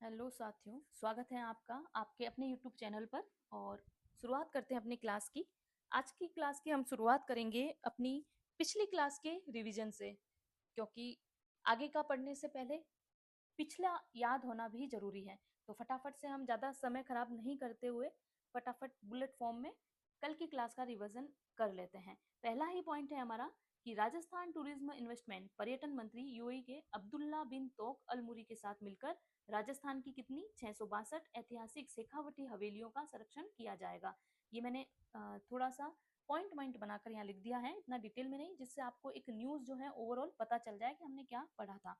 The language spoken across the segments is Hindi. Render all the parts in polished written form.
हेलो साथियों, स्वागत है आपका आपके अपने YouTube चैनल पर। और शुरुआत करते हैं अपनी क्लास की। आज की क्लास की हम शुरुआत करेंगे अपनी पिछली क्लास के रिवीजन से, क्योंकि आगे का पढ़ने से पहले पिछला याद होना भी जरूरी है। तो फटाफट से हम ज़्यादा समय खराब नहीं करते हुए फटाफट बुलेट फॉर्म में कल की क्लास का रिवीजन कर लेते हैं। पहला ही पॉइंट है हमारा कि राजस्थान टूरिज्म इन्वेस्टमेंट पर्यटन मंत्री यूएई के अब्दुल्ला बिन तोक अल मुरी के साथ मिलकर राजस्थान की कितनी 662 ऐतिहासिक शेखावटी हवेलियों का संरक्षण किया जाएगा। ये मैंने थोड़ा सा पॉइंट पॉइंट बनाकर यहाँ लिख दिया है, इतना डिटेल में नहीं, जिससे आपको एक न्यूज जो है ओवरऑल पता चल जाए कि हमने क्या पढ़ा था।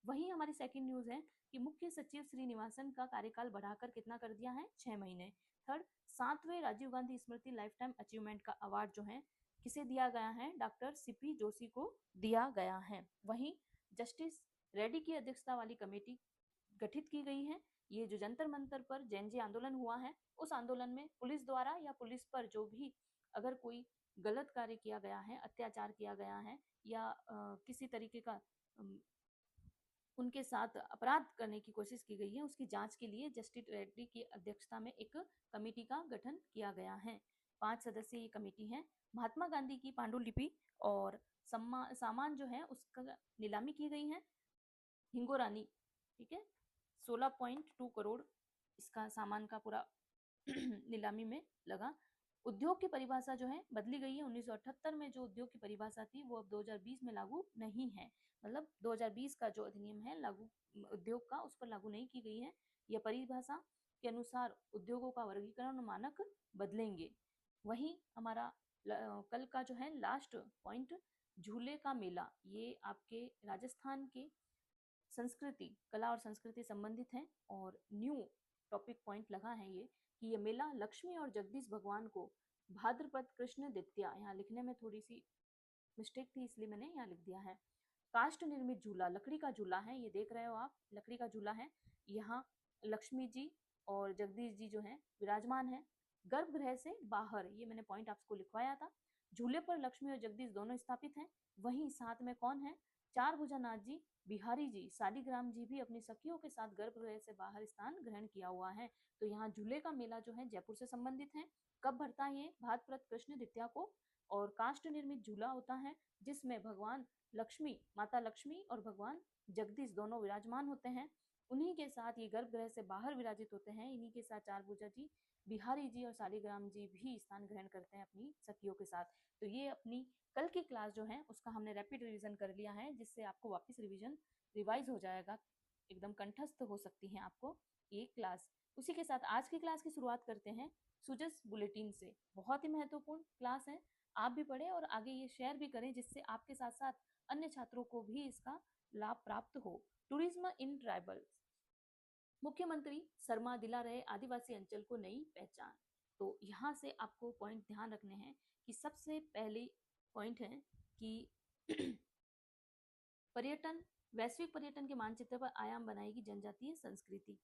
वही हमारी सेकंड न्यूज है कि मुख्य सचिव श्रीनिवासन का कार्यकाल बढ़ाकर कितना कर दिया है, 6 महीने। थर्ड, 7वें राजीव गांधी स्मृति लाइफ टाइम अचीवमेंट का अवार्ड जो है किसे दिया गया है, डॉक्टर सीपी जोशी को दिया गया है। वहीं जस्टिस रेड्डी की अध्यक्षता वाली कमेटी गठित की गई है। ये जो जंतर मंतर पर जैन जी आंदोलन हुआ है, उस आंदोलन में पुलिस द्वारा या पुलिस पर जो भी अगर कोई गलत कार्य किया गया है, अत्याचार किया गया है या किसी तरीके का उनके साथ अपराध करने की कोशिश की गई है, उसकी जांच के लिए जस्टिस रेड्डी की अध्यक्षता में एक कमेटी का गठन किया गया है। 5 सदस्यीय कमेटी है। महात्मा गांधी की पांडुलिपि और सामान जो है उसका नीलामी की गई है। हिंगोरानी, ठीक है, 16.2 करोड़ इसका सामान का पूरा नीलामी में लगा। उद्योग की परिभाषा जो है बदली गई है। 1978 में जो उद्योग की परिभाषा थी वो अब 2020 में लागू नहीं है। मतलब 2020 का जो अधिनियम है लागू उद्योग का, उस पर लागू नहीं की गई है। यह परिभाषा के अनुसार उद्योगों का वर्गीकरण और मानक बदलेंगे। वहीं हमारा कल का जो है लास्ट पॉइंट, झूले का मेला, ये आपके राजस्थान के संस्कृति, कला और संस्कृति संबंधित है। और न्यू टॉपिक पॉइंट लगा है ये कि ये मेला लक्ष्मी और जगदीश भगवान को भाद्रपद कृष्ण द्वितीया, यहाँ लिखने में थोड़ी सी मिस्टेक थी इसलिए मैंने यहाँ लिख दिया है। काष्ठ निर्मित झूला, लकड़ी का झूला है, ये देख रहे हो आप, लकड़ी का झूला है। यहाँ लक्ष्मी जी और जगदीश जी जो है विराजमान है गर्भगृह से बाहर, ये मैंने पॉइंट आपको लिखवाया था। झूले पर लक्ष्मी और जगदीश दोनों स्थापित हैं। वहीं साथ में कौन है, चार भुजानाथ जी, बिहारी जी, शालीग्राम जी भी अपनी सखियों के साथ गर्भगृह से बाहर स्थान ग्रहण किया हुआ है। तो यहाँ झूले का मेला जो है जयपुर से संबंधित है। कब भरता है ये, भाद्रपद कृष्ण द्वितीया को। और काष्ठ निर्मित झूला होता है जिसमें भगवान लक्ष्मी, माता लक्ष्मी और भगवान जगदीश दोनों विराजमान होते हैं। उन्हीं के साथ ये गर्भगृह से बाहर विराजित होते हैं। इन्हीं के साथ चार भुजा जी, बिहारी जी और शालीग्राम जी भी स्थान ग्रहण करते हैं अपनी सखियों के साथ। तो ये अपनी कल की क्लास जो है उसका हमने रैपिड रिवीजन कर लिया है, जिससे आपको वापस रिवीजन रिवाइज हो जाएगा, एकदम कंठस्थ हो सकती है आपको ये क्लास। उसी के साथ आज की क्लास की शुरुआत करते हैं सुजस बुलेटिन से। बहुत ही महत्वपूर्ण क्लास है, आप भी पढ़ें और आगे ये शेयर भी करें, जिससे आपके साथ साथ अन्य छात्रों को भी इसका लाभ प्राप्त हो। टूरिज्म इन ट्राइबल, मुख्यमंत्री शर्मा दिला रहे आदिवासी अंचल को नई पहचान। तो यहाँ से आपको पॉइंट ध्यान रखने हैं कि सबसे पहले पॉइंट है कि पर्यटन, वैश्विक पर्यटन के मानचित्र पर आयाम बनाएगी जनजातीय संस्कृति।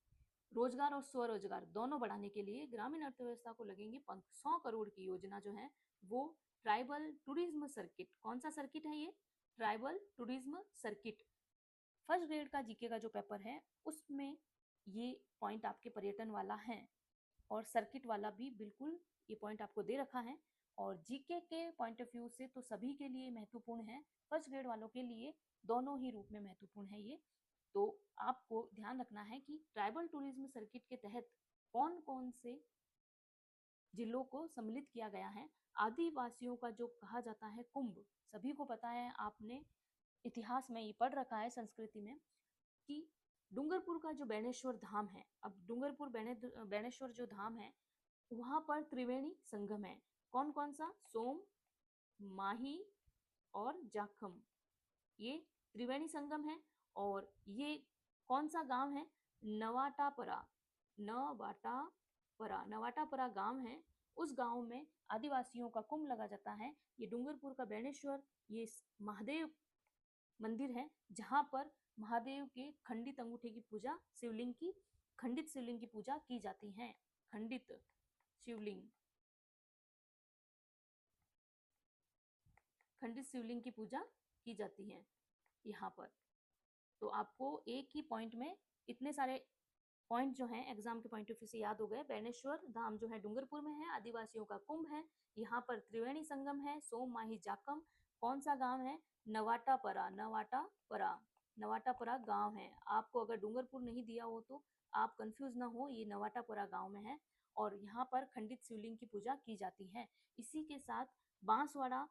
रोजगार और स्वरोजगार दोनों बढ़ाने के लिए ग्रामीण अर्थव्यवस्था को लगेंगे 100 करोड़ की योजना जो है वो ट्राइबल टूरिज्म सर्किट। कौन सा सर्किट है ये, tribal tourism circuit. First grade का जीके का जो पेपर है उसमें ये पॉइंट आपके पर्यटन वाला है, और सर्किट वाला भी बिल्कुल ये पॉइंट आपको दे रखा है। और जीके के पॉइंट ऑफ व्यू से तो सभी के लिए महत्वपूर्ण है, फर्स्ट ग्रेड वालों के लिए दोनों ही रूप में महत्वपूर्ण है ये। तो आपको ध्यान रखना है कि ट्राइबल टूरिज्म सर्किट के तहत कौन कौन से जिलों को सम्मिलित किया गया है। आदिवासियों का जो कहा जाता है कुंभ, सभी को पता है, आपने इतिहास में ये पढ़ रखा है, संस्कृति में, कि डूंगरपुर का जो बेणेश्वर धाम है, अब डूंगरपुर बेणेश्वर जो धाम है वहां पर त्रिवेणी संगम है। कौन कौन सा, सोम, माही और जाखम, ये त्रिवेणी संगम है। और ये कौन सा गांव है, नवाटापरा, नवाटापरा गांव है। उस गांव में आदिवासियों का कुंभ लगा जाता है। ये डूंगरपुर का बेणेश्वर, ये महादेव मंदिर है जहां पर महादेव के खंडित अंगूठे की पूजा, शिवलिंग की, खंडित शिवलिंग की पूजा की जाती है। खंडित शिवलिंग, खंडित शिवलिंग की पूजा की जाती है यहाँ पर। तो आपको एक ही पॉइंट में इतने सारे पॉइंट जो है एग्जाम के पॉइंट ऑफ व्यू से याद हो गए। बेणेश्वर धाम जो है डूंगरपुर में है, आदिवासियों का कुंभ है, यहाँ पर त्रिवेणी संगम है, सोम माही जाकम। कौन सा गांव है? नवाटापरा। नवाटापरा, नवाटापरा गांव है। आपको अगर डूंगरपुर नहीं दिया हो तो आप कंफ्यूज ना हो, ये नवाटापुरा गांव में है और यहाँ पर खंडित शिवलिंग की पूजा की जाती है। इसी के साथ बांसवाड़ा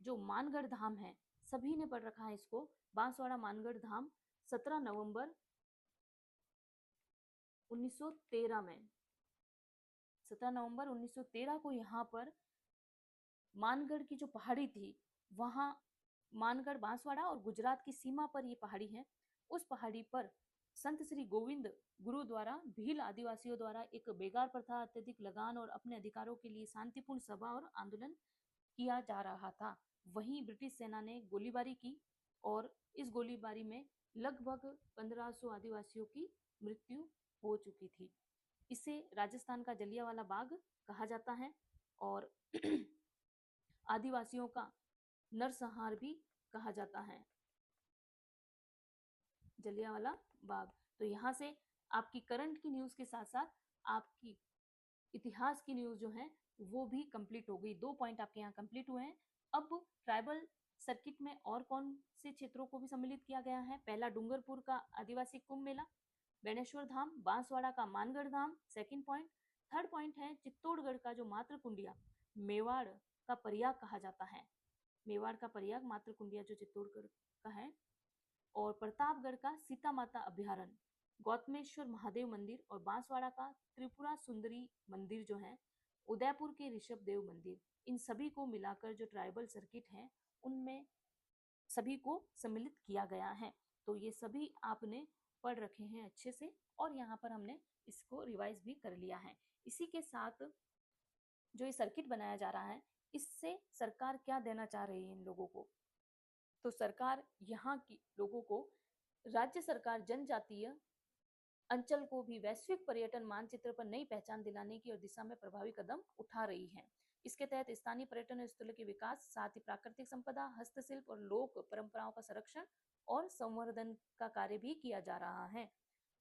जो मानगढ़ धाम है, सभी ने पढ़ रखा है इसको। बांसवाड़ा मानगढ़ धाम 17 नवंबर 1913 में, 17 नवंबर 1913 को यहाँ पर मानगढ़ की जो पहाड़ी थी, वहां मानगढ़ बांसवाड़ा और गुजरात की सीमा पर ये पहाड़ी है। उस पहाड़ी पर संत श्री गोविंद गुरु द्वारा भील आदिवासियों द्वारा एक बेगार प्रथा, अत्यधिक लगान और अपने अधिकारों के लिए शांतिपूर्ण सभा और आंदोलन किया जा रहा था। वहीं ब्रिटिश सेना ने गोलीबारी की और इस गोलीबारी में लगभग 1500 आदिवासियों की मृत्यु हो चुकी थी। इसे राजस्थान का जलियांवाला बाग कहा जाता है और आदिवासियों का नरसंहार भी कहा जाता है, जलियांवाला बाग। तो यहाँ से आपकी करंट की न्यूज के साथ साथ आपकी इतिहास की न्यूज जो है वो भी कंप्लीट हो गई। 2 पॉइंट आपके यहाँ कंप्लीट हुए हैं। अब ट्राइबल सर्किट में और कौन से क्षेत्रों को भी सम्मिलित किया गया है? पहला डूंगरपुर का आदिवासी कुंभ मेला, बेणेश्वर धाम, बांसवाड़ा का मानगढ़ धाम, सेकंड पॉइंट। थर्ड पॉइंट है चित्तौड़गढ़ का जो मातृ कुंडिया मेवाड़ का प्रयाग कहा जाता है, मेवाड़ का प्रयाग मातृ कुंडिया जो चित्तौड़गढ़ का है। और प्रतापगढ़ का सीता माता अभ्यारण्य, गौतमेश्वर महादेव मंदिर और बांसवाड़ा का त्रिपुरा सुंदरी मंदिर जो है, उदयपुर के ऋषभ देव मंदिर, इन सभी को मिलाकर जो ट्राइबल सर्किट है उनमें सभी को सम्मिलित किया गया है। तो ये सभी आपने पढ़ रखे हैं अच्छे से और यहाँ पर हमने इसको रिवाइज भी कर लिया है। इसी के साथ जो ये सर्किट बनाया जा रहा है, इससे सरकार क्या देना चाह रही है इन लोगों को? तो सरकार यहाँ की लोगों को, राज्य सरकार जनजातीय अंचल को भी वैश्विक पर्यटन मानचित्र पर नई पहचान दिलाने की और दिशा में प्रभावी कदम उठा रही है। इसके तहत स्थानीय पर्यटन स्थलों के विकास, साथ ही प्राकृतिक संपदा, हस्तशिल्प और लोक परंपराओं का संरक्षण और संवर्धन का कार्य भी किया जा रहा है।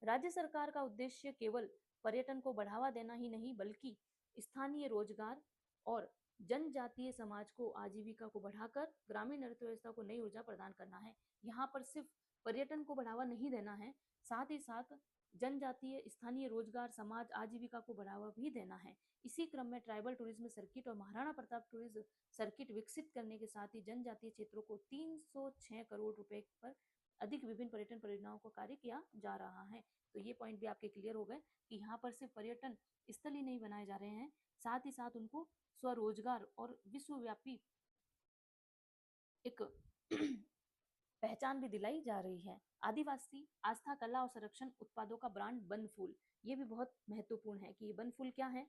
राज्य सरकार का उद्देश्य केवल पर्यटन को बढ़ावा देना ही नहीं, बल्कि स्थानीय रोजगार और जनजातीय समाज को आजीविका को बढ़ाकर ग्रामीण अर्थव्यवस्था को नई ऊर्जा प्रदान करना है। यहाँ पर सिर्फ पर्यटन को बढ़ावा नहीं देना है, साथ ही साथ जनजातीय स्थानीय रोजगार, समाज, आजीविका को बढ़ावा भी देना है। इसी क्रम में ट्राइबल टूरिज्म सर्किट और महाराणा प्रताप टूरिज्म सर्किट विकसित करने के साथ ही जनजातीय क्षेत्रों को 306 करोड़ रुपए पर अधिक विभिन्न पर्यटन परियोजनाओं का कार्य किया जा रहा है। तो ये पॉइंट भी आपके क्लियर हो गए कि यहाँ पर सिर्फ पर्यटन स्थल ही नहीं बनाए जा रहे हैं, साथ ही साथ उनको स्वरोजगार और विश्वव्यापी एक पहचान भी दिलाई जा रही है। आदिवासी आस्था, कला और संरक्षण उत्पादों का ब्रांड बनफूल, ये भी बहुत महत्वपूर्ण है कि ये बनफूल क्या है,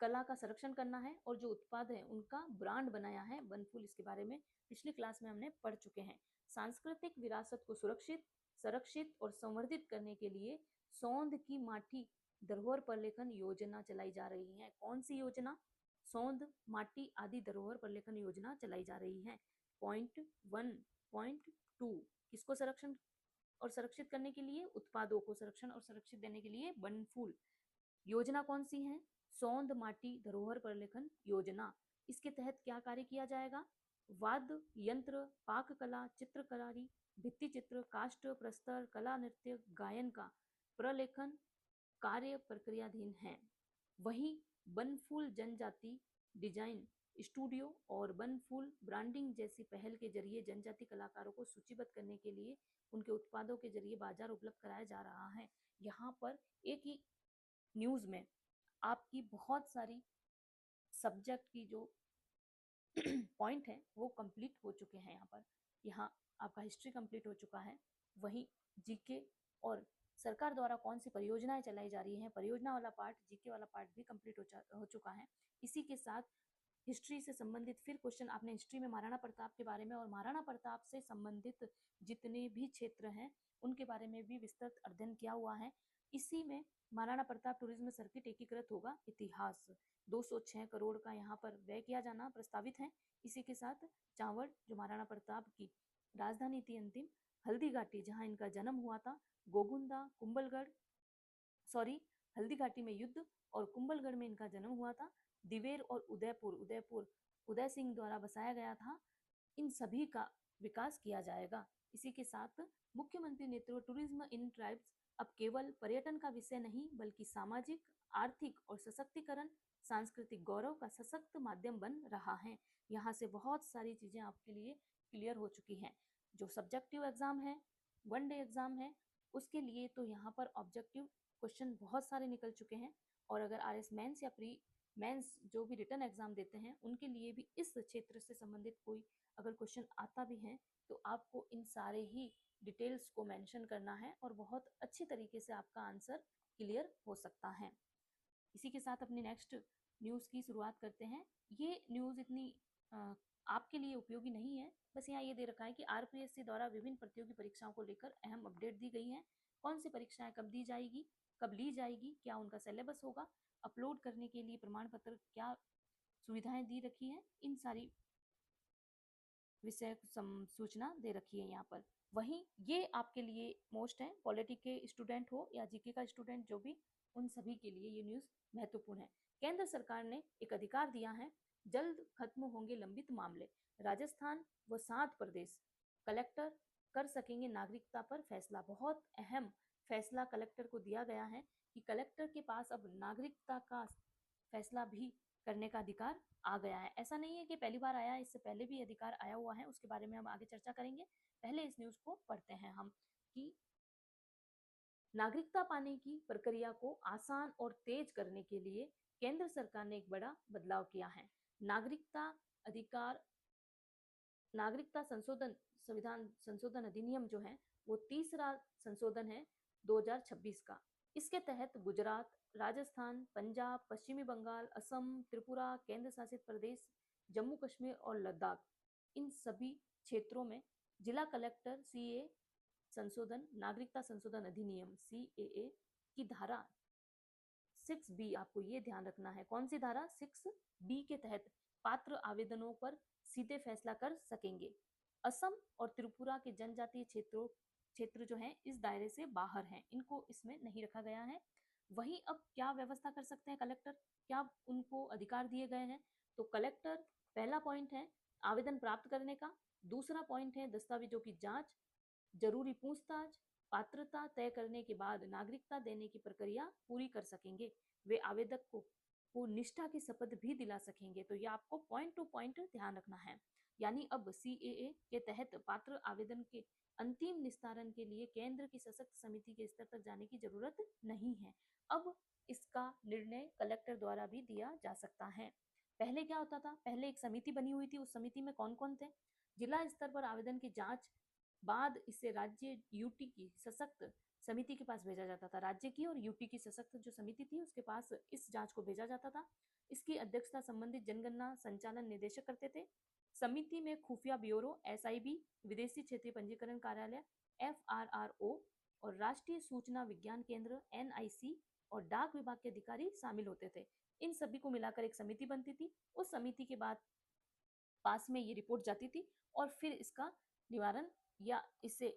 कला का संरक्षण करना है और जो उत्पाद है उनका ब्रांड बनाया है बनफूल। इसके बारे में पिछली क्लास में हमने पढ़ चुके हैं। सांस्कृतिक विरासत को सुरक्षित, संरक्षित और संवर्धित करने के लिए सौंध की माटी धरोहर प्रलेखन योजना चलाई जा रही है। कौन सी योजना? सौंध माटी आदि धरोहर प्रलेखन योजना चलाई जा रही है। पॉइंट 1, पॉइंट 2, किसको संरक्षण और सुरक्षित करने के लिए? उत्पादों को संरक्षण और सुरक्षित देने के लिए बनफूल योजना कौन सी है? सौंध माटी धरोहर प्रलेखन योजना। इसके तहत क्या कार्य किया जाएगा? वाद्य यंत्र, पाक कला, चित्रकारी, भित्ति चित्र, काष्ठ प्रस्तर, कला, नृत्य, गायन का प्रलेखन कार्य प्रक्रियाधीन है। वहीं बनफूल जनजाति डिजाइन स्टूडियो और बनफूल ब्रांडिंग जैसी पहल के जरिए जनजाति कलाकारों को सूचीबद्ध करने के लिए उनके उत्पादों के जरिए बाजार उपलब्ध कराया जा रहा है। यहाँ पर एक ही न्यूज में आपकी बहुत सारी सब्जेक्ट की जो पॉइंट है वो कंप्लीट हो चुके हैं। यहाँ आपका हिस्ट्री कंप्लीट हो चुका है, वहीं जीके और सरकार द्वारा कौन सी परियोजनाएं चलाई जा रही हैं, परियोजना वाला पार्ट, जीके वाला पार्ट भी कंप्लीट हो चुका है। इसी के साथ हिस्ट्री से संबंधित फिर क्वेश्चन आपने हिस्ट्री में महाराणा प्रताप के बारे में और महाराणा प्रताप से संबंधित जितने भी क्षेत्र हैं उनके बारे में भी विस्तृत अध्ययन किया हुआ है। इसी में महाराणा प्रताप टूरिज्म सर्किट एकीकृत होगा। इतिहास 206 करोड़ का यहाँ पर व्यय किया जाना प्रस्तावित है। इसी के साथ चावड़ जो महाराणा प्रताप की राजधानी थी अंतिम, हल्दी घाटी जहाँ इनका जन्म हुआ था, गोगुंदा, कुंभलगढ़, हल्दी घाटी में युद्ध और कुंभलगढ़ में इनका जन्म हुआ था। दिवेर और उदयपुर उदय सिंह द्वारा बसाया गया था। इन सभी का विकास किया जाएगा। इसी के साथ मुख्यमंत्री नेतृत्व टूरिज्म इन ट्राइब्स अब केवल पर्यटन का विषय नहीं बल्कि सामाजिक, आर्थिक और सशक्तिकरण, सांस्कृतिक गौरव का सशक्त माध्यम बन रहा है। यहाँ से बहुत सारी चीजें आपके लिए क्लियर हो चुकी हैं। जो सब्जेक्टिव एग्जाम है, वन डे एग्जाम है, उसके लिए तो यहाँ पर ऑब्जेक्टिव क्वेश्चन बहुत सारे निकल चुके हैं। और अगर RS मेंस या प्री मेंस जो भी रिटर्न एग्जाम देते हैं उनके लिए भी इस क्षेत्र से संबंधित कोई अगर क्वेश्चन आता भी है तो आपको इन सारे ही डिटेल्स को मेंशन करना है और बहुत अच्छी तरीके से आपका आंसर क्लियर हो सकता है। इसी के साथ अपनी नेक्स्ट न्यूज़ की शुरुआत करते हैं। ये न्यूज़ इतनी आपके लिए उपयोगी नहीं है, बस यहाँ ये दे रखा है कि RPSC द्वारा विभिन्न प्रतियोगी परीक्षाओं को लेकर अहम अपडेट दी गई है। कौन सी परीक्षाएं कब दी जाएगी, कब ली जाएगी, क्या उनका सिलेबस होगा, अपलोड करने के लिए प्रमाण पत्र क्या सुविधाएं दी रखी हैं, इन सारी विषय सूचना दे रखी है यहाँ पर। वहीं ये आपके लिए मोस्ट है, पॉलिटी के स्टूडेंट हो या जीके का स्टूडेंट जो भी, उन सभी के लिए ये न्यूज़ महत्वपूर्ण है। केंद्र सरकार ने एक अधिकार दिया है, जल्द खत्म होंगे लंबित मामले। राजस्थान व 7 प्रदेश कलेक्टर कर सकेंगे नागरिकता पर फैसला। बहुत अहम फैसला कलेक्टर को दिया गया है कि कलेक्टर के पास अब नागरिकता का फैसला भी करने का अधिकार आ गया है। ऐसा नहीं है कि पहली बार आया है, इससे पहले भी अधिकार आया हुआ है, उसके बारे में हम आगे चर्चा करेंगे। पहले इस न्यूज़ को पढ़ते हैं हम कि नागरिकता पाने की प्रक्रिया को आसान और तेज करने के लिए केंद्र सरकार ने एक बड़ा बदलाव किया है। नागरिकता संविधान संशोधन अधिनियम जो है वो तीसरा संशोधन है 2026 का। इसके तहत गुजरात, राजस्थान, पंजाब, पश्चिमी बंगाल, असम, त्रिपुरा, केंद्र शासित प्रदेश, जम्मू कश्मीर और लद्दाख, इन सभी क्षेत्रों में जिला कलेक्टर नागरिकता संशोधन अधिनियम CAA की धारा 6B, आपको ये ध्यान रखना है, कौन सी धारा 6B के तहत पात्र आवेदनों पर सीधे फैसला कर सकेंगे। असम और त्रिपुरा के जनजातीय क्षेत्र जो है इस दायरे से बाहर हैं, इनको इसमें नहीं रखा गया है। वहीं अब क्या व्यवस्था कर सकते हैं कलेक्टर, क्या उनको अधिकार दिए गए हैं, तो कलेक्टर पहला पॉइंट है आवेदन प्राप्त करने का, दूसरा पॉइंट है दस्तावेजों की जांच, जरूरी पूछताछ, पात्रता तय करने के बाद नागरिकता देने की प्रक्रिया पूरी कर सकेंगे। वे आवेदक को निष्ठा की शपथ भी दिला सकेंगे। तो ये आपको पॉइंट टू पॉइंट ध्यान रखना है। यानी अब CAA के तहत पात्र आवेदन के अंतिम निस्तारण के लिए केंद्र की सशक्त समिति के स्तर तक जाने की जरूरत नहीं है। अब इसका निर्णय कलेक्टर द्वारा भी दिया जा सकता है। पहले क्या होता था, पहले एक समिति बनी हुई थी, उस समिति में कौन कौन थे, जिला स्तर पर आवेदन की जांच बाद इसे राज्य UT की सशक्त समिति के पास भेजा जाता था। राज्य की और UT की सशक्त जो समिति थी उसके पास इस जांच को भेजा जाता था। इसकी अध्यक्षता संबंधित जनगणना संचालन निदेशक करते थे। समिति में खुफिया ब्यूरो SIB, विदेशी क्षेत्रीय पंजीकरण कार्यालय FRRO और राष्ट्रीय सूचना विज्ञान केंद्र NIC और डाक विभाग के अधिकारी शामिल होते थे। इन सभी को मिलाकर एक समिति बनती थी। उस समिति के बाद पास में ये रिपोर्ट जाती थी और फिर इसका निवारण या इसे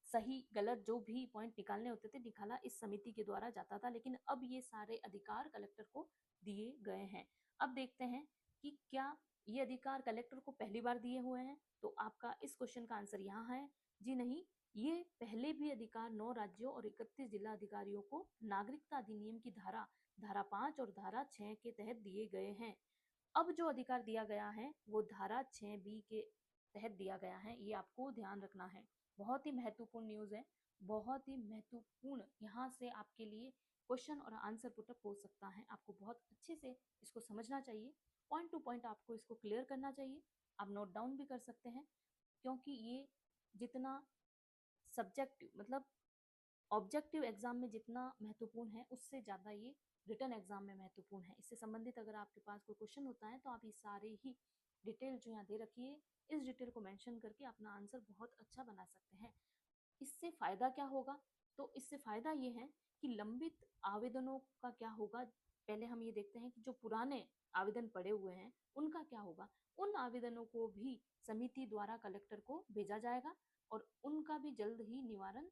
सही गलत जो भी पॉइंट निकालने होते थे निकाला इस समिति के द्वारा जाता था। लेकिन अब ये सारे अधिकार कलेक्टर को दिए गए हैं। अब देखते हैं कि क्या ये अधिकार कलेक्टर को पहली बार दिए हुए हैं, तो आपका इस क्वेश्चन का आंसर यहाँ है जी नहीं। ये पहले भी अधिकार 9 राज्यों और 31 जिला अधिकारियों को नागरिकता अधिनियम की धारा 5 और धारा 6 के तहत दिए गए हैं। अब जो अधिकार दिया गया है वो धारा 6B के तहत दिया गया है, ये आपको ध्यान रखना है। बहुत ही महत्वपूर्ण न्यूज़ है, बहुत ही महत्वपूर्ण। यहाँ से आपके लिए क्वेश्चन और आंसर पुटअप हो सकता है। आपको बहुत अच्छे से इसको समझना चाहिए, पॉइंट टू पॉइंट आपको इसको क्लियर करना चाहिए। आप नोट डाउन भी कर सकते हैं, क्योंकि ये जितना सब्जेक्टिव मतलब ऑब्जेक्टिव एग्जाम में जितना महत्वपूर्ण है उससे ज़्यादा ये रिटर्न एग्जाम में महत्वपूर्ण है। इससे संबंधित अगर आपके पास कोई क्वेश्चन होता है तो आप ये सारे ही डिटेल जो यहाँ दे रखी है इस डिटेल को मेंशन करके अपना आंसर बहुत अच्छा बना सकते हैं। इससे फ़ायदा क्या होगा, तो इससे फ़ायदा ये है कि लंबित आवेदनों का क्या होगा। पहले हम ये देखते हैं कि जो पुराने आवेदन पड़े हुए हैं उनका क्या होगा। उन आवेदनों को भी समिति द्वारा कलेक्टर को भेजा जाएगा और उनका भी जल्द ही निवारण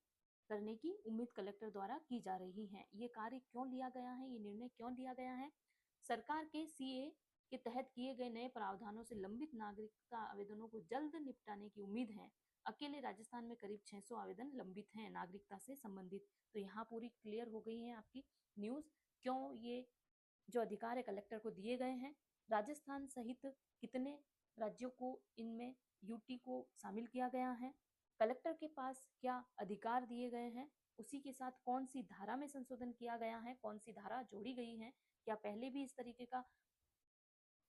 करने की उम्मीद कलेक्टर द्वारा की जा रही है। ये कार्य क्यों लिया गया है, ये निर्णय क्यों लिया गया है? सरकार के सीए के तहत किए गए नए प्रावधानों से लंबित नागरिकता आवेदनों को जल्द निपटाने की उम्मीद है। अकेले राजस्थान में करीब 600 आवेदन लंबित हैं नागरिकता से संबंधित। तो यहाँ पूरी क्लियर हो गई है आपकी न्यूज, क्यों ये जो अधिकार है कलेक्टर को दिए गए हैं। राजस्थान सहित कितने राज्यों को इनमें यूटी को शामिल किया गया है, कलेक्टर के पास क्या अधिकार दिए गए हैं, उसी के साथ कौन सी धारा में संशोधन किया गया है, कौन सी धारा जोड़ी गई है, क्या पहले भी इस तरीके का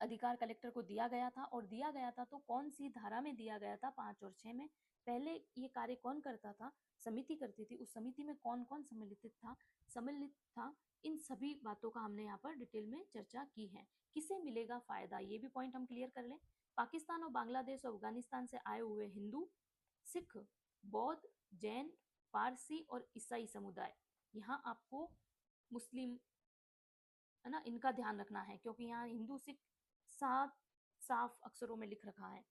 अधिकार कलेक्टर को दिया गया था, और दिया गया था तो कौन सी धारा में दिया गया था 5 और 6 में, पहले ये कार्य कौन करता था, समिति करती थी, उस समिति में कौन कौन सम्मिलित था, इन सभी बातों का हमने यहाँ पर डिटेल में चर्चा की है। किसे मिलेगा फायदा, ये भी पॉइंट हम क्लियर कर लें। पाकिस्तान और बांग्लादेश और अफगानिस्तान से आए हुए हिंदू, सिख, बौद्ध, जैन, पारसी और ईसाई समुदाय, यहाँ आपको मुस्लिम है ना, इनका ध्यान रखना है, क्योंकि यहाँ हिंदू सिख साफ साफ अक्षरों में लिख रखा है।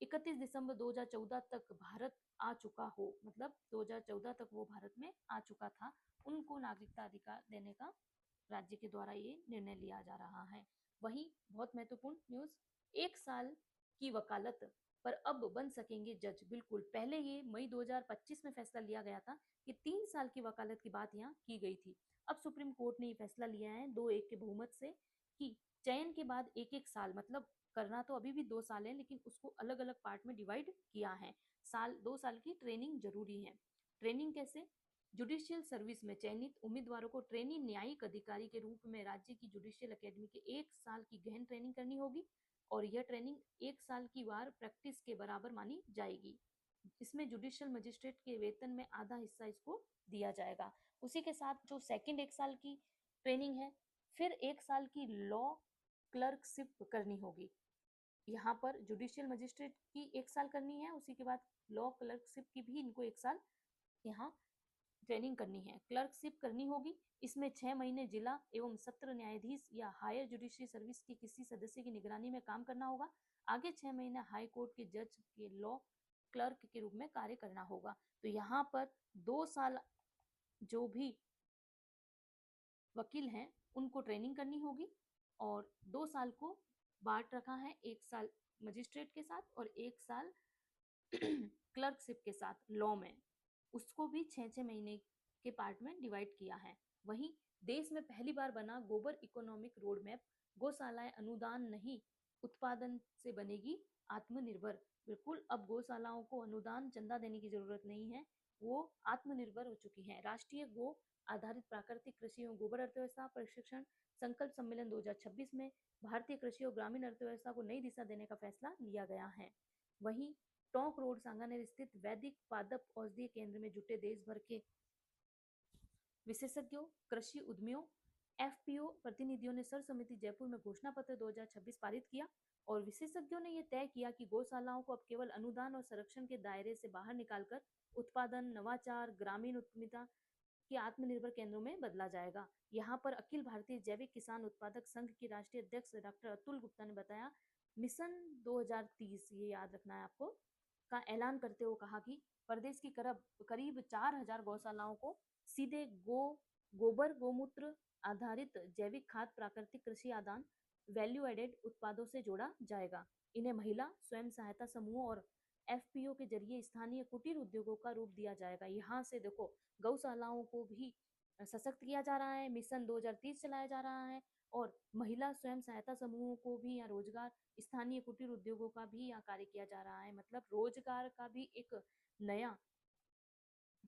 31 दिसंबर 2014 तक भारत आ चुका हो, मतलब 2014 तक वो भारत में आ चुका था, उनको नागरिकता अधिकार देने का राज्य के द्वारा ये निर्णय लिया जा रहा है। वहीं बहुत महत्वपूर्ण न्यूज, 1 साल की वकालत पर अब बन सकेंगे जज। बिल्कुल, पहले ये मई 2025 में फैसला लिया गया था कि 3 साल की वकालत की बात यहाँ की गई थी। अब सुप्रीम कोर्ट ने ये फैसला लिया है 2-1 के बहुमत से कि चयन के बाद 1-1 साल, मतलब करना तो अभी भी 2 साल है, लेकिन उसको अलग अलग पार्ट में डिवाइड किया है। 2 साल की ट्रेनिंग जरूरी है। ट्रेनिंग कैसे? जुडिशियल सर्विस में चयनित उम्मीदवारों को ट्रेनी न्यायिक अधिकारी के रूप में राज्य की जुडिशियल अकेडमी के 1 साल की गहन ट्रेनिंग करनी होगी, और यह ट्रेनिंग 1 साल की बार प्रैक्टिस के बराबर मानी जाएगी। इसमें जुडिशियल मजिस्ट्रेट के वेतन में आधा हिस्सा इसको दिया जाएगा। उसी के साथ जो सेकंड 1 साल की ट्रेनिंग है, फिर 1 साल की लॉ क्लर्कशिप करनी होगी। यहाँ पर जुडिशियल मजिस्ट्रेट की 1 साल करनी है, उसी के बाद लॉ क्लर्कशिप की भी इनको 1 साल यहाँ ट्रेनिंग करनी है, क्लर्कशिप करनी होगी। इसमें 6 महीने जिला एवं सत्र न्यायाधीश या हायर जुडिशरी सर्विस के किसी सदस्य की निगरानी में काम करना होगा। आगे 6 महीने हाई कोर्ट के जज के लॉ क्लर्क के रूप में कार्य करना होगा। तो यहाँ पर 2 साल जो भी वकील हैं उनको ट्रेनिंग करनी होगी, और 2 साल को बांट रखा है, 1 साल मजिस्ट्रेट के साथ और 1 साल क्लर्कशिप के साथ लॉ में, उसको भी 6-6 महीने के पार्ट में डिवाइड किया है। वहीं देश में पहली बार बना गोबर इकोनॉमिक रोड मैप, गौशालाएं अनुदान नहीं उत्पादन से बनेगी आत्मनिर्भर। बिल्कुल, अब गौशालाओं को अनुदान चंदा देने की जरूरत नहीं है, वो आत्मनिर्भर हो चुकी हैं। राष्ट्रीय गो आधारित प्राकृतिक कृषि एवं गोबर अर्थव्यवस्था प्रशिक्षण संकल्प सम्मेलन 2026 में भारतीय कृषि और ग्रामीण अर्थव्यवस्था को नई दिशा देने का फैसला लिया गया है। वहीं टोंक रोड सांगानेर स्थित वैदिक पादप औषधीय केंद्र में जुटे देश भर के विशेषज्ञों, कृषि उद्यमियों, एफपीओ प्रतिनिधियों ने सर्वसम्मति जयपुर में घोषणा पत्र 2026 पारित किया, और विशेषज्ञों ने यह तय किया कि गौशालाओं को अब केवल अनुदान और संरक्षण के दायरे से बाहर निकालकर उत्पादन, नवाचार, ग्रामीण उद्यमिता के आत्मनिर्भर केंद्रों में बदला जाएगा। यहाँ पर अखिल भारतीय जैविक किसान उत्पादक संघ के राष्ट्रीय अध्यक्ष डॉक्टर अतुल गुप्ता ने बताया, मिशन 2030, ये याद रखना है आपको, का ऐलान करते हुए कहा कि प्रदेश की करीब 4000 गौशालाओं को सीधे गोबर गोमूत्र आधारित जैविक खाद, प्राकृतिक कृषि आदान, वैल्यू एडेड उत्पादों से जोड़ा जाएगा। इन्हें महिला स्वयं सहायता समूहों और एफपीओ के जरिए स्थानीय कुटीर उद्योगों का रूप दिया जाएगा। यहाँ से देखो, गौशालाओं को भी सशक्त किया जा रहा है, मिशन 2030 चलाया जा रहा है, और महिला स्वयं सहायता समूहों को भी यहाँ रोजगार, स्थानीय कुटीर उद्योगों का भी यहाँ कार्य किया जा रहा है, मतलब रोजगार का भी एक नया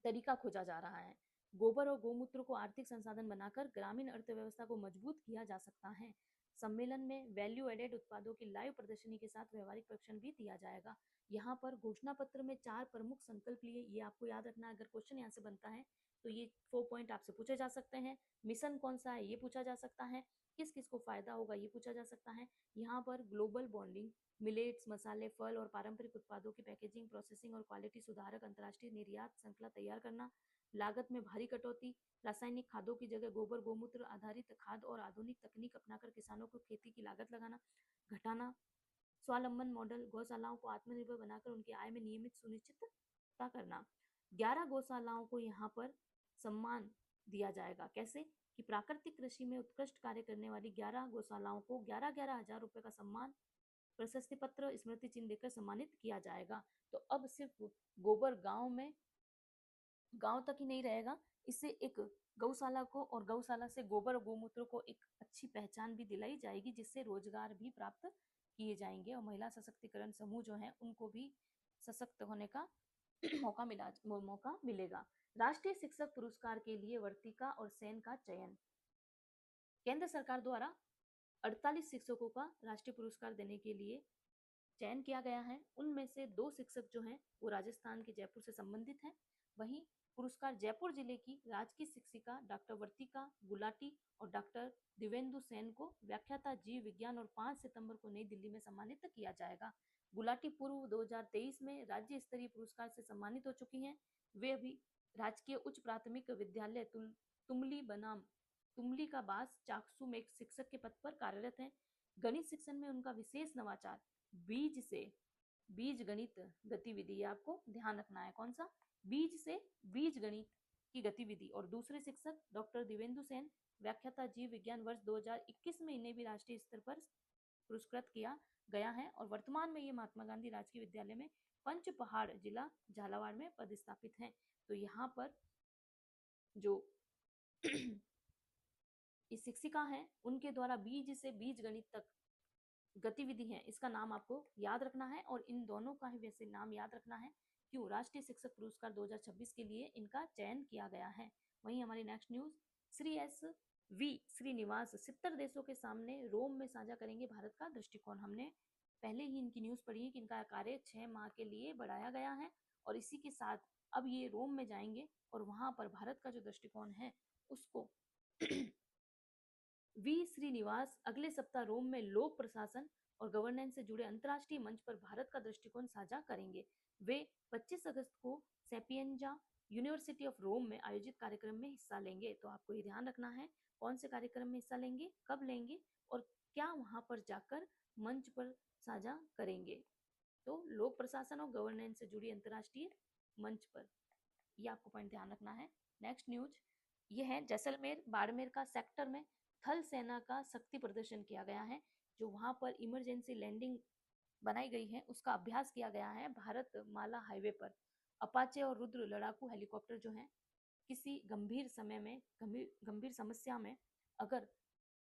तरीका खोजा जा रहा है। गोबर और गोमूत्र को आर्थिक संसाधन बनाकर ग्रामीण अर्थव्यवस्था को मजबूत किया जा सकता है। सम्मेलन में वैल्यू एडेड उत्पादों की लाइव प्रदर्शनी के साथ व्यवहारिक प्रशिक्षण भी दिया जाएगा। यहाँ पर घोषणा पत्र में 4 प्रमुख संकल्प लिए, ये आपको याद रखना है, अगर क्वेश्चन यहाँ से बनता है तो ये 4 पॉइंट आपसे पूछे जा सकते हैं। मिशन कौन सा है, ये पूछा जा सकता है। किस किस को फायदा होगा, ये पूछा जा सकता है। यहाँ पर ग्लोबल बॉन्डिंग, मिलेट्स, मसाले, फल और पारंपरिक उत्पादों की पैकेजिंग, प्रोसेसिंग और क्वालिटी सुधारक अंतर्राष्ट्रीय निर्यात श्रृंखला तैयार करना, लागत में भारी कटौती, रासायनिक खादों की जगह गोबर गोमूत्र आधारित खाद और आधुनिक तकनीक अपनाकर किसानों को खेती की लागत घटाना, स्वावलंबन मॉडल, गौशालाओं को आत्मनिर्भर बनाकर उनकी आय में नियमित सुनिश्चितता करना। 11 गौशालाओं को यहाँ पर सम्मान दिया जाएगा। कैसे कि प्राकृतिक कृषि में उत्कृष्ट कार्य करने वाली 11 गौशालाओं को 11,000 रुपए का सम्मान, प्रशस्ति पत्र, स्मृति चिन्ह देकर सम्मानित किया जाएगा। तो अब सिर्फ गोबर गांव तक ही नहीं रहेगा, इससे एक गौशाला को और गौशाला से गोबर और गोमूत्र को एक अच्छी पहचान भी दिलाई जाएगी, जिससे रोजगार भी प्राप्त किए जाएंगे और महिला सशक्तिकरण समूह जो है उनको भी सशक्त होने का मौका मिलेगा। राष्ट्रीय शिक्षक पुरस्कार के लिए वर्तिका और सेन का चयन। केंद्र सरकार द्वारा 48 शिक्षकों का राष्ट्रीय पुरस्कार देने के लिए चयन किया गया है। उनमें से 2 शिक्षक जो हैं वो राजस्थान के जयपुर से संबंधित हैं। वहीं पुरस्कार जयपुर जिले की राजकीय शिक्षिका डॉक्टर वर्तिका गुलाटी और डॉक्टर दिवेंदु सेन को व्याख्याता जीव विज्ञान और 5 सितंबर को नई दिल्ली में सम्मानित किया जाएगा। गुलाटी पूर्व 2023 में राज्य स्तरीय पुरस्कार से सम्मानित हो चुकी हैं। वे अभी राजकीय उच्च प्राथमिक विद्यालय तुमली बनाम तुमली का बास चाकसू में एक शिक्षक के पद पर कार्यरत हैं। गणित शिक्षण में उनका विशेष नवाचार बीज गणित गतिविधि, आपको ध्यान रखना है कौन सा, बीज से बीज गणित की गतिविधि। और दूसरे शिक्षक डॉक्टर दिवेंदु सेन व्याख्याता जीव विज्ञान, वर्ष 2021 में इन्हें भी राष्ट्रीय स्तर पर पुरस्कृत किया गया है और वर्तमान में ये महात्मा गांधी राजकीय विद्यालय में पंच पहाड़ जिला झालावाड़ में पदस्थापित हैं। तो यहाँ पर जो इस शिक्षिका हैं उनके द्वारा बीज से बीज गणित तक गतिविधि है, इसका नाम आपको याद रखना है और इन दोनों का ही वैसे नाम याद रखना है। क्यों? राष्ट्रीय शिक्षक पुरस्कार 2026 के लिए इनका चयन किया गया है। वहीं हमारी next news, Shri S V Srinivas 70 देशों के सामने रोम में साझा करेंगे भारत का दृष्टिकोण। हमने पहले ही इनकी न्यूज पढ़ी है कि इनका कार्य 6 माह के लिए बढ़ाया गया है और इसी के साथ अब ये रोम में जाएंगे और वहां पर भारत का जो दृष्टिकोण है उसको वी श्रीनिवास अगले सप्ताह रोम में लोक प्रशासन और गवर्नेंस से जुड़े अंतर्राष्ट्रीय मंच पर भारत का दृष्टिकोण साझा करेंगे। वे 25 अगस्त को सेपिएंजा यूनिवर्सिटी ऑफ रोम में आयोजित कार्यक्रम में हिस्सा लेंगे। तो आपको ये ध्यान रखना है कौन से कार्यक्रम में हिस्सा लेंगे, कब लेंगे और क्या वहां पर जाकर मंच पर साझा करेंगे। तो लोक प्रशासन और गवर्नेंस से जुड़ी अंतर्राष्ट्रीय मंच पर, यह आपको पॉइंट ध्यान रखना है। नेक्स्ट न्यूज ये है, जैसलमेर बाड़मेर का सेक्टर में थल सेना का शक्ति प्रदर्शन किया गया है। जो वहां पर इमरजेंसी लैंडिंग बनाई गई है उसका अभ्यास किया गया है भारत माला हाईवे पर। अपाचे और रुद्र लड़ाकू हेलीकॉप्टर जो है किसी गंभीर समस्या में अगर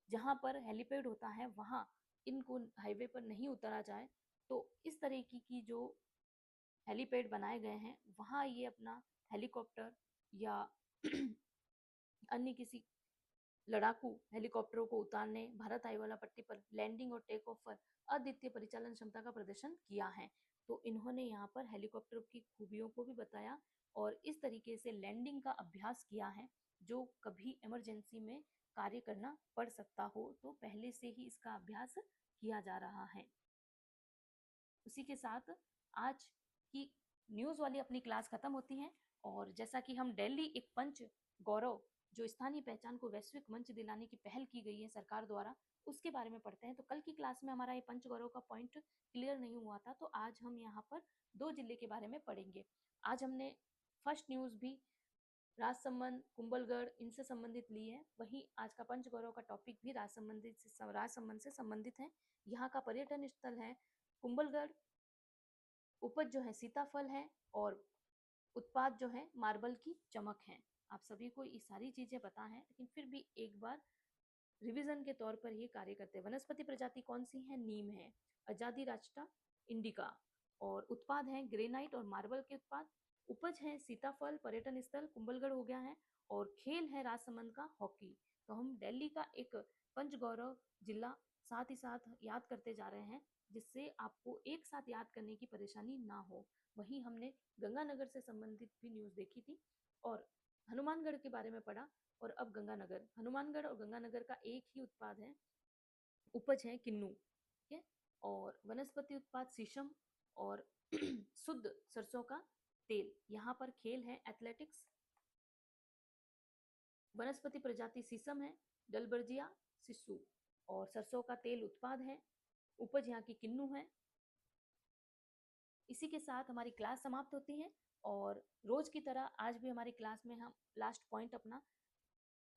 जहां पर हेलीपैड होता है वहां इनको हाईवे पर नहीं उतारा जाए तो इस तरीके की जो हेलीपैड बनाए गए हैं वहां ये अपना हेलीकॉप्टर या अन्य किसी लड़ाकू हेलीकॉप्टरों को उतारने भारत आईवाला पट्टी पर लैंडिंग और टेक ऑफ पर अद्वितीय परिचालन क्षमता का प्रदर्शन किया है। तो इन्होंने यहाँ पर हेलीकॉप्टर की खूबियों को भी बताया और इस तरीके से लैंडिंग का अभ्यास किया है जो कभी इमरजेंसी में कार्य करना पड़ सकता हो तो पहले से ही इसका अभ्यास किया जा रहा है। उसी के साथ आज की न्यूज वाली अपनी क्लास खत्म होती है और जैसा कि हम दिल्ली एक पंच गौरव जो स्थानीय पहचान को वैश्विक मंच दिलाने की पहल की गई है सरकार द्वारा, उसके बारे में पढ़ते हैं। तो कल की क्लास में हमारा ये पंच गौरव का पॉइंट क्लियर नहीं हुआ था तो आज हम यहाँ पर 2 जिले के बारे में पढ़ेंगे। आज हमने फर्स्ट न्यूज भी राजसमंद, कुंभलगढ़ इनसे संबंधित ली है, वहीं आज का पंच गौरव का टॉपिक भी राजसमंद से संबंधित है। यहाँ का पर्यटन स्थल है कुंभलगढ़, उपज जो है सीताफल है और उत्पाद जो है मार्बल की चमक है। आप सभी को ये सारी चीजें पता है लेकिन फिर भी एक बार रिवीजन के तौर पर ये कार्य करते हैं। वनस्पति प्रजाति कौन सी है? नीम है। आजादी राष्ट्रा इंडिका और उत्पाद है ग्रेनाइट और मार्बल के उत्पाद। उपज है सीताफल, पर्यटन स्थल कुंभलगढ़ हो गया है और खेल है राजसमंद का हॉकी। तो हम दिल्ली का एक पंच गौरव जिला साथ ही साथ याद करते जा रहे हैं जिससे आपको एक साथ याद करने की परेशानी ना हो। वहीं हमने गंगानगर से संबंधित भी न्यूज देखी थी और हनुमानगढ़ के बारे में पढ़ा और अब गंगानगर। हनुमानगढ़ और गंगानगर का एक ही उत्पाद है, उपज है किन्नू, ठीक है। और वनस्पति उत्पाद शीशम और शुद्ध सरसों का तेल। यहाँ पर खेल है एथलेटिक्स। वनस्पति प्रजाति शीशम है, डलबर्जिया शिशु और सरसों का तेल उत्पाद है। उपज यहाँ की किन्नू है। इसी के साथ हमारी क्लास समाप्त होती है और रोज की तरह आज भी हमारी क्लास में हम लास्ट पॉइंट अपना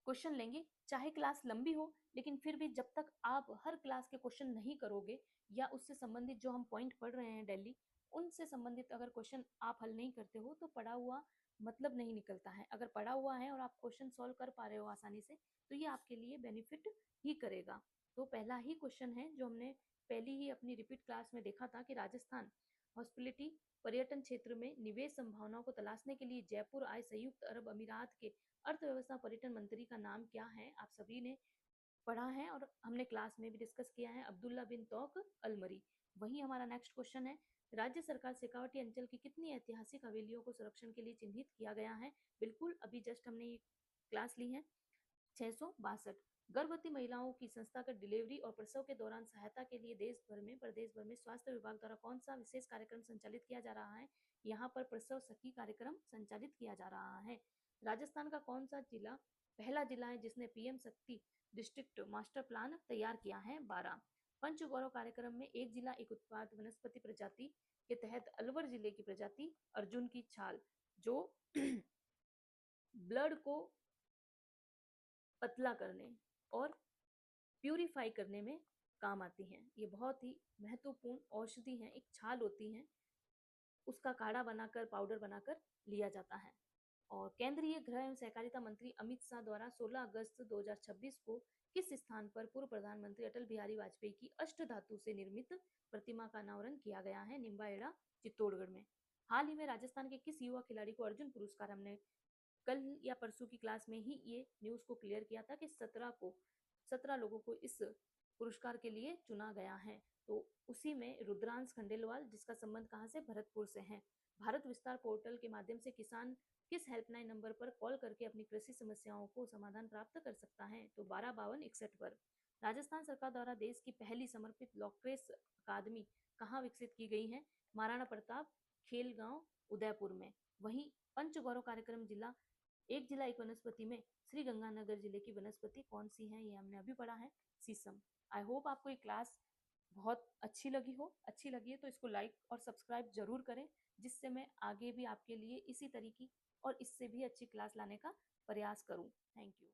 क्वेश्चन लेंगे। चाहे क्लास लंबी हो, लेकिन फिर भी जब तक आप हर क्लास के क्वेश्चन नहीं करोगे या उससे संबंधित जो हम पॉइंट पढ़ रहे हैं डेली, उनसे संबंधित अगर क्वेश्चन आप हल नहीं करते हो तो पढ़ा हुआ मतलब नहीं निकलता है। अगर पढ़ा हुआ है और आप क्वेश्चन सॉल्व कर पा रहे हो आसानी से, तो ये आपके लिए बेनिफिट ही करेगा। तो पहला ही क्वेश्चन है जो हमने पहली ही अपनी रिपीट क्लास में देखा था कि राजस्थान हॉस्पिटलिटी पर्यटन क्षेत्र में निवेश संभावनाओं को तलाशने के लिए जयपुर आए संयुक्त अरब अमीरात के अर्थव्यवस्था पर्यटन मंत्री का नाम क्या है। आप सभी ने पढ़ा है और हमने क्लास में भी डिस्कस किया है, अब्दुल्ला बिन तौक अलमरी। वही हमारा नेक्स्ट क्वेश्चन है, राज्य सरकार शेखावटी अंचल की कितनी ऐतिहासिक हवेलियों को संरक्षण के लिए चिन्हित किया गया है। बिल्कुल अभी जस्ट हमने ये क्लास ली है। 662। गर्भवती महिलाओं की संस्थागत डिलीवरी और प्रसव के दौरान सहायता के लिए प्रदेश भर में स्वास्थ्य विभाग द्वारा कौन सा विशेष कार्यक्रम संचालित किया जा रहा है। यहाँ पर प्रसव सखी कार्यक्रम संचालित किया जा रहा है। राजस्थान का कौन सा जिला पहला जिला है जिसने पीएम शक्ति डिस्ट्रिक्ट मास्टर प्लान तैयार किया है। 12। पंचगौरव कार्यक्रम में एक जिला एक उत्पाद वनस्पति प्रजाति के तहत अलवर जिले की प्रजाति अर्जुन की छाल जो ब्लड को पतला करने और प्यूरिफाई करने में काम आती हैं। ये बहुत ही महत्वपूर्ण औषधि है, एक छाल होती है, उसका काढ़ा बनाकर पाउडर बनाकर लिया जाता है। और केंद्रीय गृह एवं सहकारिता मंत्री अमित शाह द्वारा 16 अगस्त 2026 को किस स्थान पर पूर्व प्रधानमंत्री अटल बिहारी वाजपेयी की अष्ट धातु से निर्मित प्रतिमा का अनावरण किया गया है। निम्बाहेड़ा चित्तौड़गढ़ में। हाल ही में राजस्थान के किस युवा खिलाड़ी को अर्जुन पुरस्कार, हमने कल या परसों की क्लास में ही ये न्यूज को क्लियर किया था कि 17 लोगों को इस पुरस्कार के लिए चुना गया है। तो उसी में रुद्रांश खंडेलवाल, जिसका संबंध कहाँ से, भरतपुर से है। भारत विस्तार पोर्टल के माध्यम से किसान किस हेल्पलाइन नंबर पर कॉल करके अपनी कृषि समस्याओं को समाधान प्राप्त कर सकता है। तो 125261 पर। राजस्थान सरकार द्वारा देश की पहली समर्पित लॉकरेस अकादमी कहाँ विकसित की गई है। महाराणा प्रताप खेल गांव उदयपुर में। वहीं पंचगौरव कार्यक्रम एक जिला एक वनस्पति में श्री गंगानगर जिले की वनस्पति कौन सी है, ये हमने अभी पढ़ा है, शीशम। आई होप आपको ये क्लास बहुत अच्छी लगी हो। अच्छी लगी है तो इसको लाइक और सब्सक्राइब जरूर करें, जिससे मैं आगे भी आपके लिए इसी तरीके और इससे भी अच्छी क्लास लाने का प्रयास करूं। Thank you.